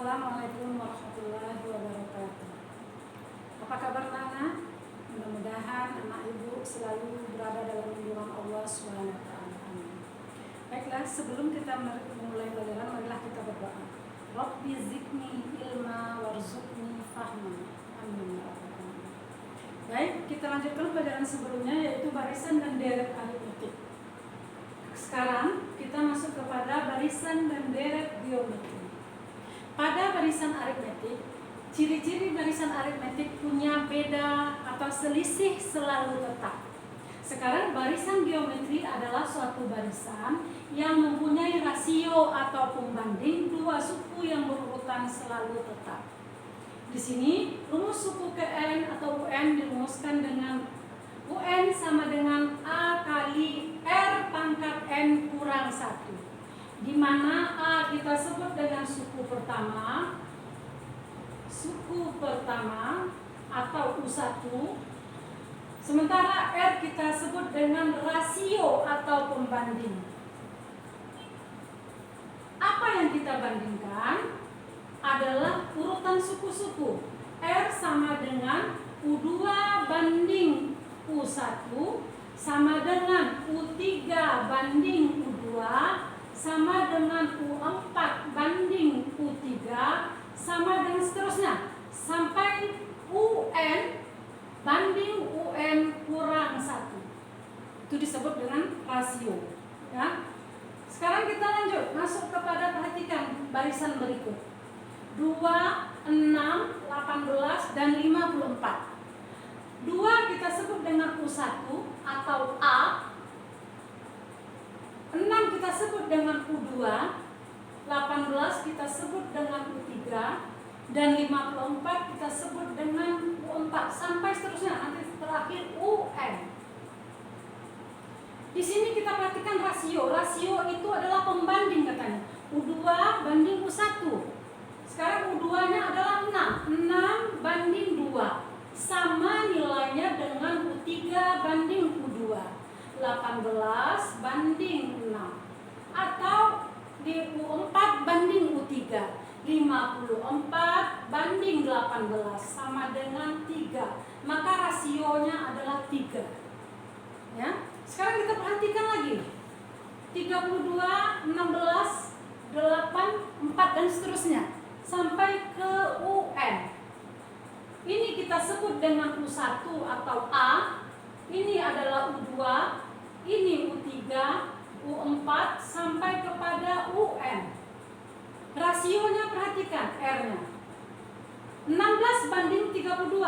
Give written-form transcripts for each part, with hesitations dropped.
Assalamualaikum warahmatullahi wabarakatuh. Apa kabar Nana? Mudah-mudahan anak ibu selalu berada dalam lindungan Allah SWT. Baiklah, sebelum kita memulai pelajaran, marilah kita berdoa. Rabbi zidni ilma warzuqni fahma. Amin ya rabbal alamin. Baik, kita lanjutkan pelajaran sebelumnya, yaitu barisan dan deret aritmetik. Sekarang kita masuk kepada barisan dan deret geometri. Pada barisan aritmetik, ciri-ciri barisan aritmetik punya beda atau selisih selalu tetap. Sekarang barisan geometri adalah suatu barisan yang mempunyai rasio atau pembanding dua suku yang berurutan selalu tetap. Di sini rumus suku Kn atau Un dirumuskan dengan Un sama dengan A kali R pangkat N kurang 1. Di mana A kita sebut dengan suku pertama atau U1, sementara R kita sebut dengan rasio atau pembanding. Apa yang kita bandingkan adalah urutan suku-suku. R sama dengan U2 banding U1 sama dengan U3 banding U2 sama dengan U4 banding U3 sama dengan seterusnya sampai UN banding UN kurang 1. Itu disebut dengan rasio, ya. Sekarang kita lanjut masuk kepada, perhatikan barisan berikut. 2, 6, 18 dan 54. 2 kita sebut dengan U1 atau A. 6 kita sebut dengan U2, 18 kita sebut dengan U3, dan 54 kita sebut dengan U4 sampai seterusnya nanti terakhir UN. Di sini kita perhatikan rasio. Rasio itu adalah pembanding katanya. U2 banding U1. Sekarang U2-nya adalah 6 banding 2. Sama nilainya dengan U3 banding U2. 18 banding 6 atau di U4 banding U3 54 banding 18 sama dengan 3, maka rasionya adalah 3, ya. Sekarang kita perhatikan lagi 32, 16, 8, 4 dan seterusnya sampai ke UN. Ini kita sebut dengan U1 atau A. Ini adalah U2, ini U3, U4 sampai kepada UN. Rasionya perhatikan R-nya. 16 banding 32.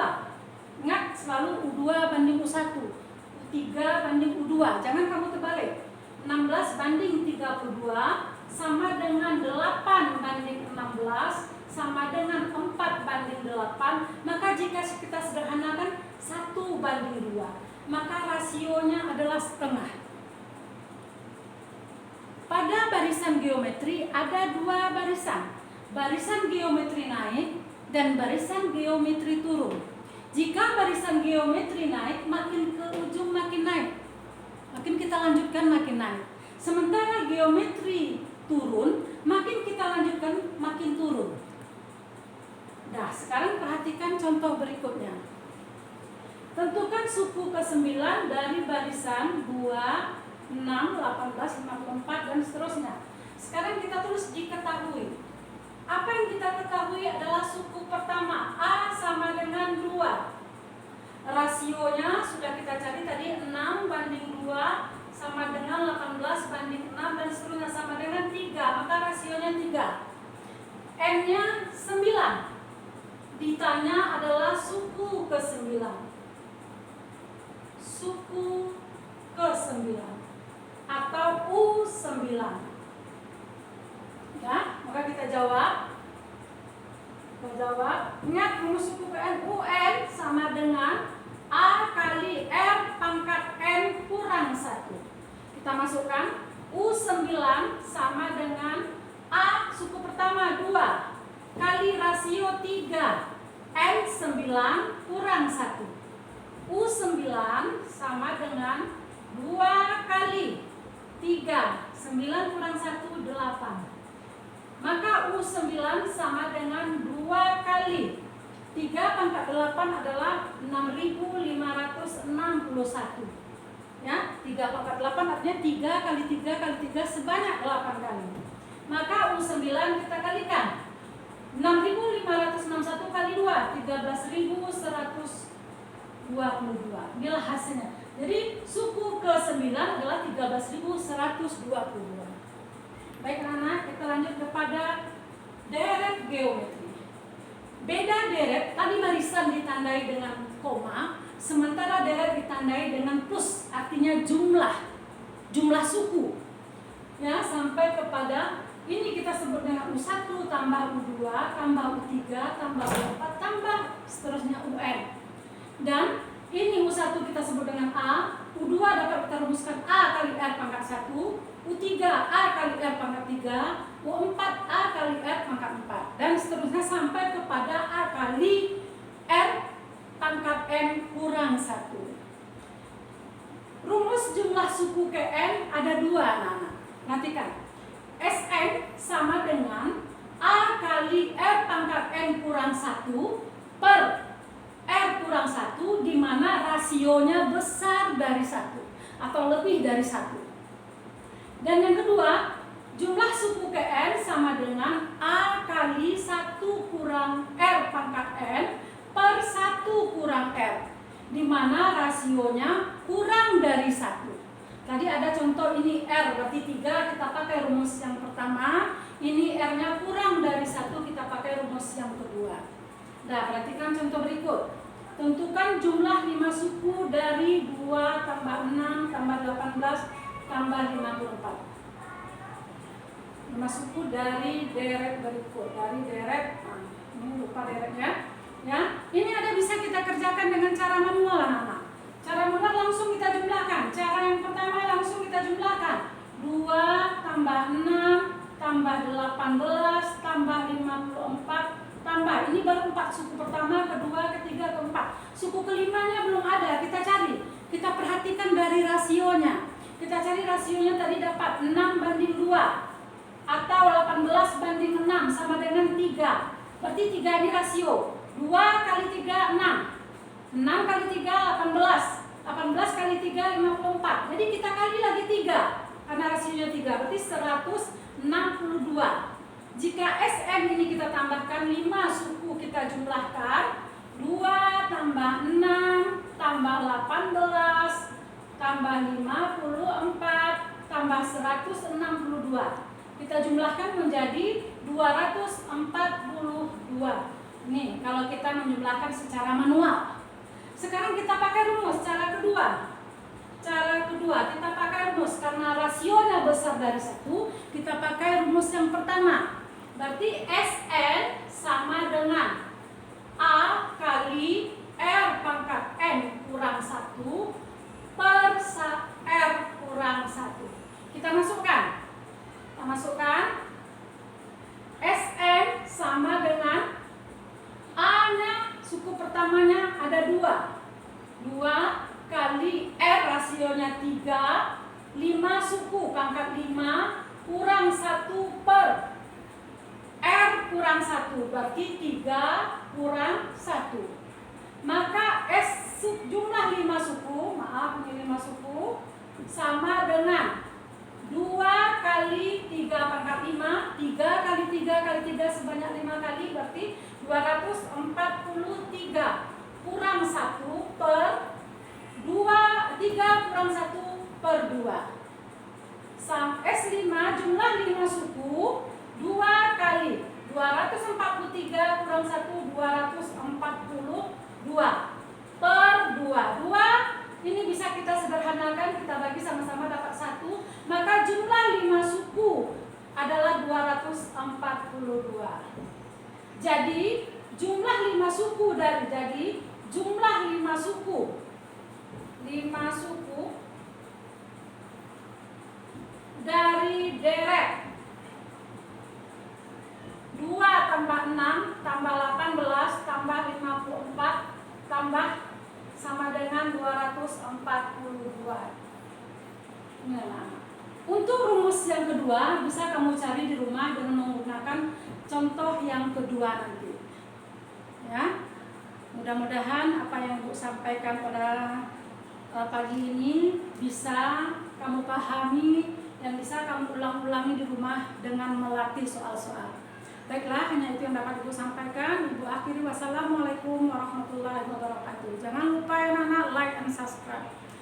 Ingat selalu U2 banding U1, U3 banding U2. Jangan kamu terbalik. 16 banding 32 sama dengan 8 banding 16 sama dengan 4 banding 8. Maka jika kita sederhanakan 1 banding 2. Maka rasionya adalah setengah. Pada barisan geometri ada dua barisan. Barisan geometri naik dan barisan geometri turun. Jika barisan geometri naik, makin ke ujung makin naik. Makin kita lanjutkan makin naik. Sementara geometri turun, makin kita lanjutkan makin turun. Nah, sekarang perhatikan contoh berikutnya. Tentukan suku ke-9 dari barisan 2, 6, 18, 54 dan seterusnya. Sekarang kita tulis diketahui. Apa yang kita ketahui adalah suku pertama A sama dengan 2. Rasionya sudah kita cari tadi, 6 banding 2 sama dengan 18 banding 6 dan seterusnya sama dengan 3. Maka rasionya 3. N-nya 9. Ditanya adalah suku ke-9. Suku ke-9 atau U9. Ya, maka kita jawab. Ingat rumus suku Kn, UN sama dengan A kali R pangkat N kurang 1. Kita masukkan U9 sama dengan A suku pertama 2 kali rasio 3 N9 kurang 1. U9 sama dengan 2 kali 3, 9 kurang 1, 8. Maka U9 sama dengan pangkat 8 adalah 6.561. Ya, 3 pangkat 8 artinya 3 kali 3 kali 3 sebanyak 8 kali. Maka U9 kita kalikan. 6.561 kali 2, 13.122. Inilah hasilnya. Jadi suku ke-9 adalah 13.122. Baik anak-anak, kita lanjut kepada deret geometri. Beda deret, tadi barisan ditandai dengan koma, sementara deret ditandai dengan plus, artinya jumlah suku. Ya, sampai kepada ini kita sebut dengan U1 tambah U2 tambah U3 tambah U4 tambah seterusnya UN. Dan ini U1 kita sebut dengan A, U2 dapat kita rumuskan A kali R pangkat 1, U3 A kali R pangkat 3, U4 A kali R pangkat 4, dan seterusnya sampai kepada A kali R pangkat N kurang 1. Rumus jumlah suku ke N ada 2, anak-anak. Perhatikan. Sn sama dengan A kali R pangkat N kurang 1 per R kurang 1, di mana rasionya besar dari 1 atau lebih dari 1. Dan yang kedua, jumlah suku ke N sama dengan A kali 1 kurang R pangkat N per 1 kurang R, di mana rasionya kurang dari 1. Tadi ada contoh ini R berarti 3, kita pakai rumus yang pertama. Ini R-nya kurang dari 1, kita pakai rumus yang kedua. Nah, perhatikan contoh berikut. Tentukan jumlah 5 suku dari 2 tambah 6 tambah 18 tambah 54. 5 suku dari deret berikut. Dari deret, ini lupa deretnya. Ya, ini ada bisa kita kerjakan dengan cara manual, anak-anak. Cara manual langsung kita jumlahkan. Cara yang pertama langsung kita jumlahkan. 2 tambah 6 tambah 18 tambah 54 tambah. Ini baru 4 suku pertama, kedua, ketiga, keempat. Suku kelimanya belum ada, kita cari. Kita perhatikan dari rasionya. Kita cari rasionya tadi dapat 6 banding 2 atau 18 banding 6 sama dengan 3. Berarti 3 ini rasio. 2 kali 3 6. 6 kali 3 18. 18 kali 3 54. Jadi kita kali lagi 3 karena rasionya 3, berarti 162. Jika Sn ini kita tambahkan 5 suku, kita jumlahkan 2 tambah 6 tambah 18 tambah 54 tambah 162. Kita jumlahkan menjadi 242. Nih, kalau kita menjumlahkan secara manual. Sekarang kita pakai rumus cara kedua. Cara kedua kita pakai rumus karena rasionya besar dari 1, kita pakai rumus yang pertama. Berarti Sn sama dengan A kali R pangkat N kurang 1 per R kurang 1. Kita masukkan. Sn sama dengan A-nya suku pertamanya ada 2 kali R rasionya 3, 5 suku pangkat 5 kurang 1 per R kurang 1, berarti 3 kurang 1. Maka jumlah 5 suku, maaf ini 5 suku, sama dengan 2 kali 3 pangkat 5, 3 kali 3 kali 3 sebanyak 5 kali, berarti 243 kurang 1 per 3 kurang 1 per 2. S5 jumlah 5 suku, 2 kali 243 kurang 1, 242 per 2. 2 ini bisa kita sederhanakan, kita bagi sama-sama dapat 1. Maka jumlah 5 suku adalah 242. Jadi jumlah 5 suku dari deret 2 tambah 6 tambah 18 tambah 54 tambah sama dengan 242. Nah, untuk rumus yang kedua bisa kamu cari di rumah dengan menggunakan contoh yang kedua nanti. Ya. Mudah-mudahan apa yang Ibu sampaikan pada pagi ini bisa kamu pahami dan bisa kamu ulang-ulangi di rumah dengan melatih soal-soal. Baiklah, hanya itu yang dapat Ibu sampaikan. Ibu akhiri, wassalamualaikum warahmatullahi wabarakatuh. Jangan lupa ya anak-anak, like and subscribe.